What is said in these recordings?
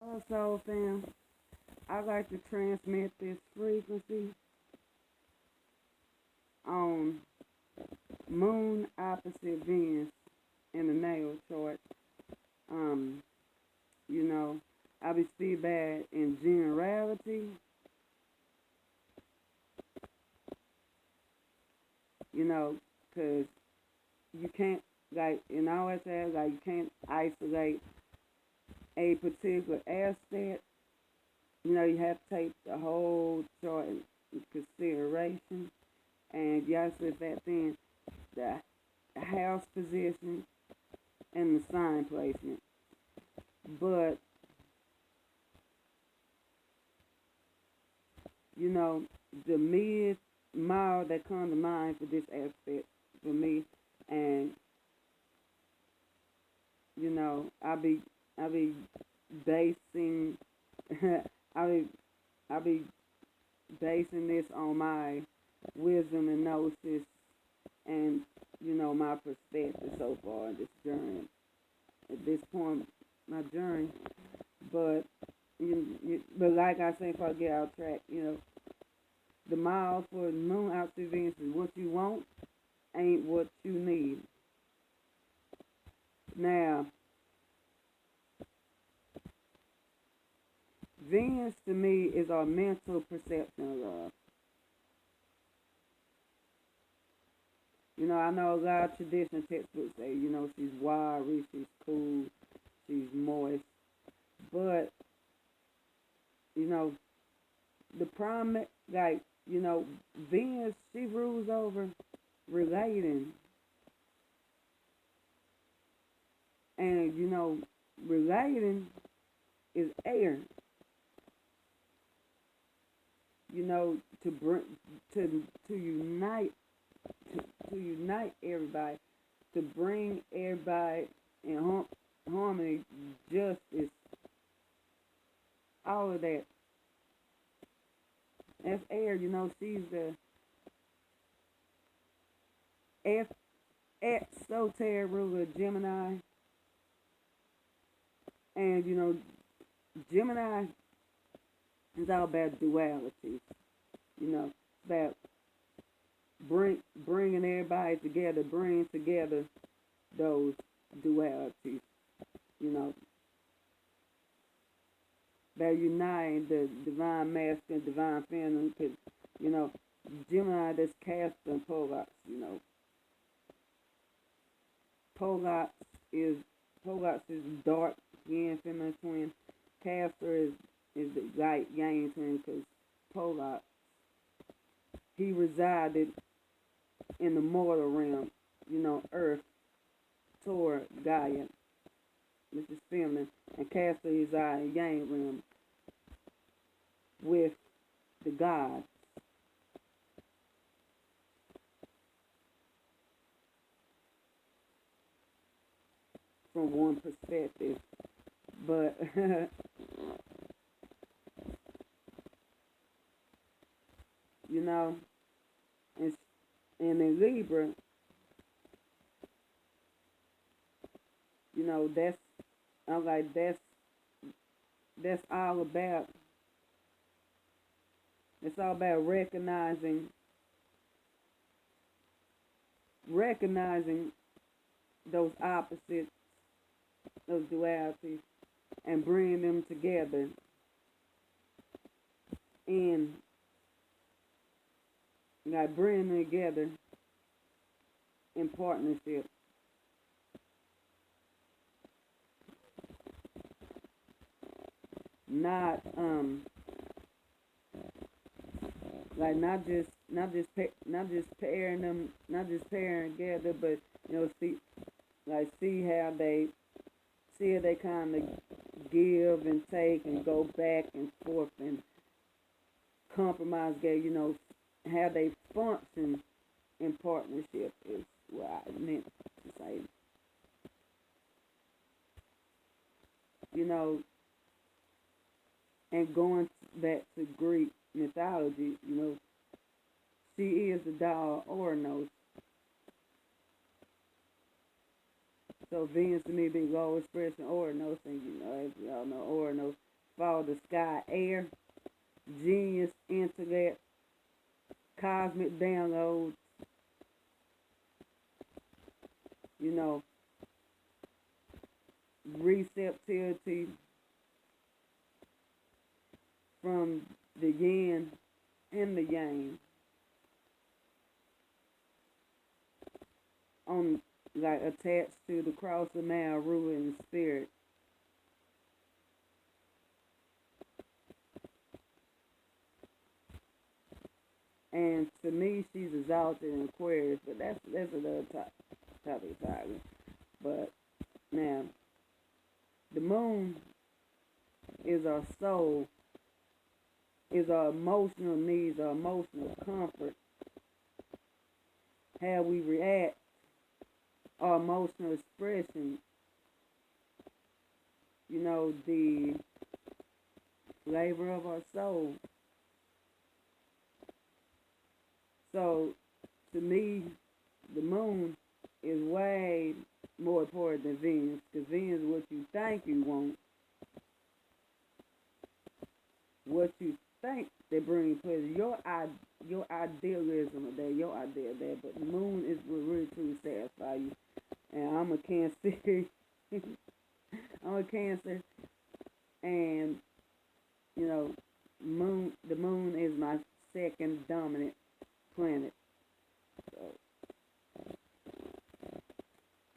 Also, fam, I like to transmit this frequency on moon opposite Venus in the natal chart. Um, you know, I be see bad in generality, you know, because you can't, like, and I always say, like, you can't isolate a particular aspect. You know, you have to take the whole chart in consideration. And you have to factor in the house position and the sign placement. But, you know, the mid mile that comes to mind for this aspect for me, and you know, I be basing I be I be basing this on my wisdom and gnosis and you know my perspective so far in this journey. At this point, my journey, but but like I say, if I get out track, you know, the mile for the moon out to Venus is what you want, ain't what you need. Now, Venus to me is our mental perception of love. You know, I know a lot of traditional textbooks say, you know, she's wiry, she's cool, she's moist, but you know, the problem, like, you know, Venus, she rules over relating, and you know, relating is air. You know, to bring to unite to unite everybody, to bring everybody in harmony, justice, all of that. That's air. You know, she's the F exoteric ruler of Gemini, and you know, Gemini is all about duality. You know, about bringing everybody together, bringing together those dualities. You know, about uniting the divine masculine, divine feminine. Because you know, Gemini that's Castor and Pollux. You know, Pollux is Pollux is dark yin feminine twin. Castor is the light yang twin because Pollux he resided in the mortal realm, you know, Earth, toward Gaia, which is feminine, and Castor resides in Yang realm with the gods. From one perspective, but you know, and, and in Libra, you know, I'm like that's all about it's all about recognizing those opposites, those dualities, and bringing them together in like bringing them together in partnership. Not like not just pairing them, not just pairing together, but you know see how they kind of give and take and go back and forth and compromise. You know how they function in partnership is what I meant to say. You know, and going back to Greek mythology, you know, she is the doll Oranos. So Venus to me be low expression Oranos, and you know, as we all know, Oranos fall the sky, air, genius, intellect, cosmic downloads, you know, receptivity from the yin and the yang on like attached to the cross of Maru in the spirit. And to me, she's exalted in Aquarius, but that's another topic. But now, the moon is our soul, is our emotional needs, our emotional comfort, how we react, our emotional expression, you know, the flavor of our soul. So, to me, the moon is way more important than Venus, because Venus is what you think you want, what you think that brings pleasure, your idealism of that, your idea of that, but the moon is what really truly satisfies you. And I'm a Cancer, I'm a Cancer, and, you know, the moon is my second dominant planet. So,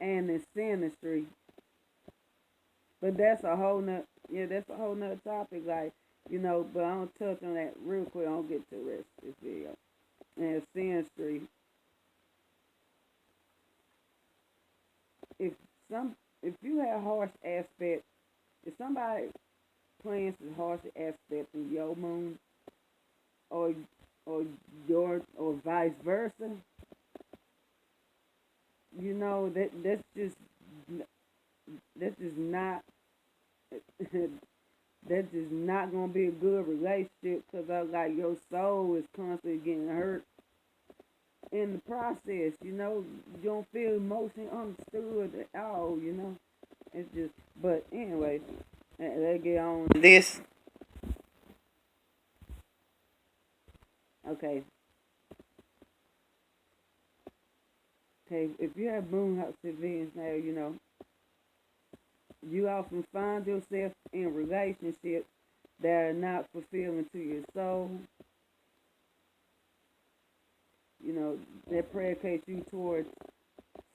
and it's synastry, but that's a whole nother topic. Like, you know, but I'll touch on that real quick. I'll get to the rest of this video. And it's synastry. If you have harsh aspect, if somebody plans to harsh aspect in your moon, or vice versa, you know, that's just not that's just not gonna be a good relationship, because like your soul is constantly getting hurt in the process. You know, you don't feel emotionally understood at all. You know, it's just. But anyway, let's get on this. Okay. Okay, if you have moon house in Venus now, you know, you often find yourself in relationships that are not fulfilling to your soul. You know, that predicates you towards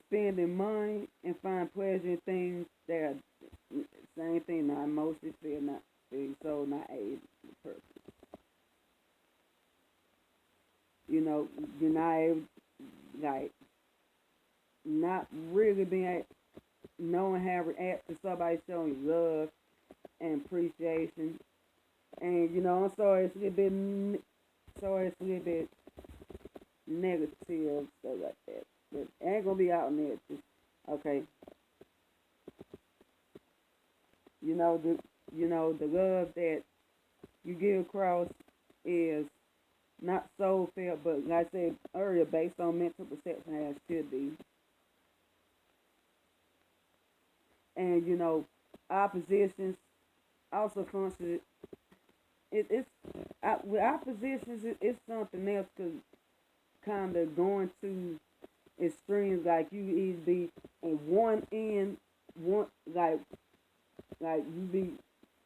spending money and find pleasure in things that are same thing, not emotionally feel, not feeling soul, not aid the purpose. You know, you're not able, like, not really being knowing how to react to somebody showing you love and appreciation. And, you know, I'm sorry, it's a little bit negative, stuff like that. But it ain't gonna be out negative. Okay. You know, the love that you give across is not soul felt, but like I said earlier, based on mental perception as it should be. And, you know, oppositions also function. With oppositions, it's something else, because kind of going to extremes, like you either be in one end, like you be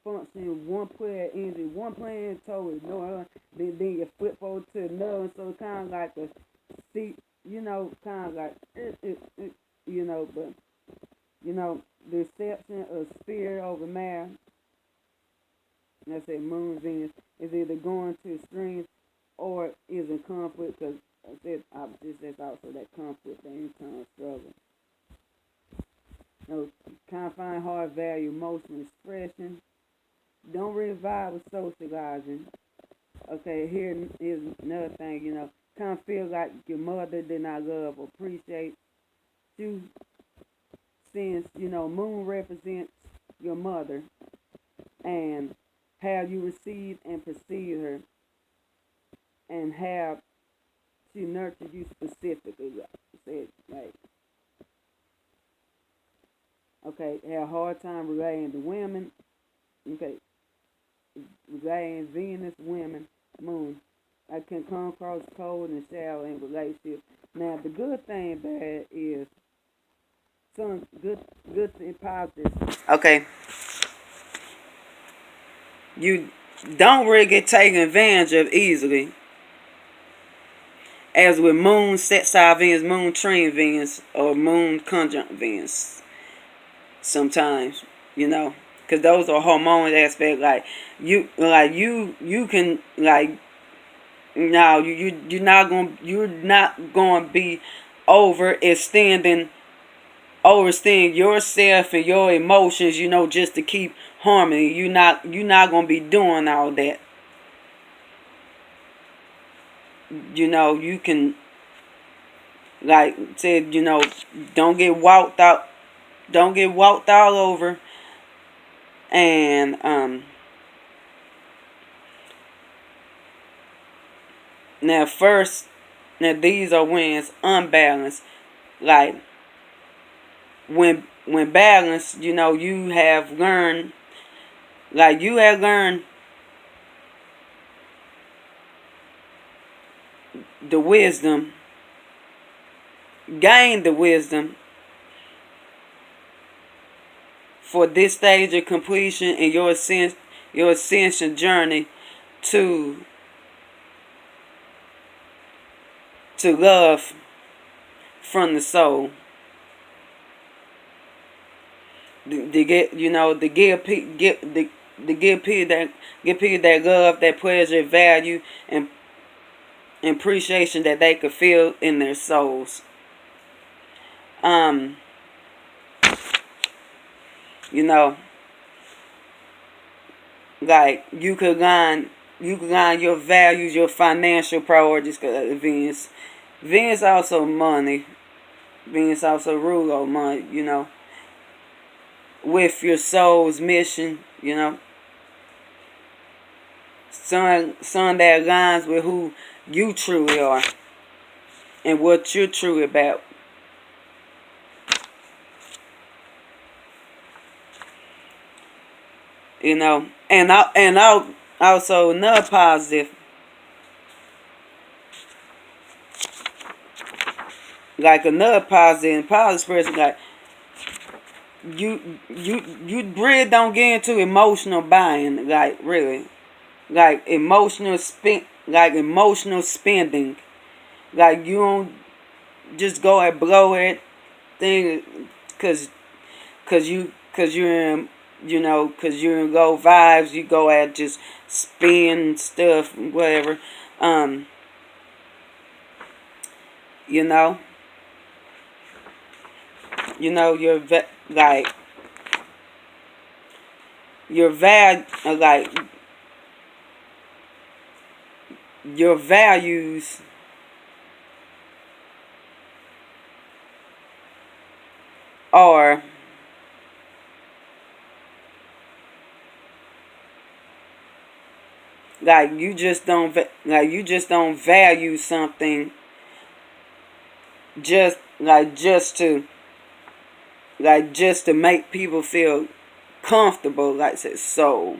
functioning one player energy, one player totally no, then you flip over to another, so kind of like a see, you know, kind of like you know, but you know, the exception of spirit over matter, let's say moon Venus, is either going to extremes or is in conflict, because I said opposites, that's also that conflict, that internal struggle. You know, kind of find hard value emotional expression. Don't really vibe with socializing. Okay, here's another thing, you know, kind of feel like your mother did not love or appreciate you, since, you know, moon represents your mother and how you receive and perceive her, and how she nurtured you specifically. Said, like, okay, had a hard time relating to women. Okay, Regarding Venus, women, moon. I can come across cold and shallow in relationships. Now the good thing about it is some good and positive. Okay, you don't really get taken advantage of easily. As with moon sextile Venus, moon trine Venus, or moon conjunct Venus. Sometimes, because those are hormonal aspects. You can no, you're not going to be overextending yourself and your emotions, just to keep harmony. You're not going to be doing all that. You can, like said, don't get walked out, all over. And now these are when it's unbalanced. Like when balanced, you have learned, the wisdom, gained the wisdom for this stage of completion in your ascension journey to love from the soul. To get, to give people that love, that pleasure, value, and appreciation that they could feel in their souls. Like you could line your values, your financial priorities. Venus also money. Venus also rule over money. With your soul's mission. Sun that aligns with who you truly are and what you're truly about. And also another positive, person, like you really don't get into emotional buying, like really, like emotional spending, like you don't just go and blow it thing, cause you're in, cause you're in low vibes. You go at just spend stuff, whatever. Your your values are you just don't value something just to make people feel comfortable, like said so.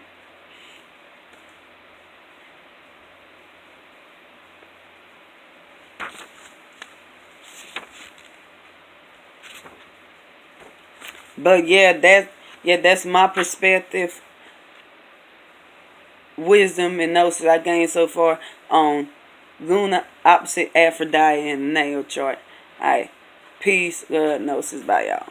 But that's my perspective, wisdom, and gnosis I gained so far on Luna opposite Aphrodite in the natal chart. Alright. Peace, love, gnosis, bye y'all.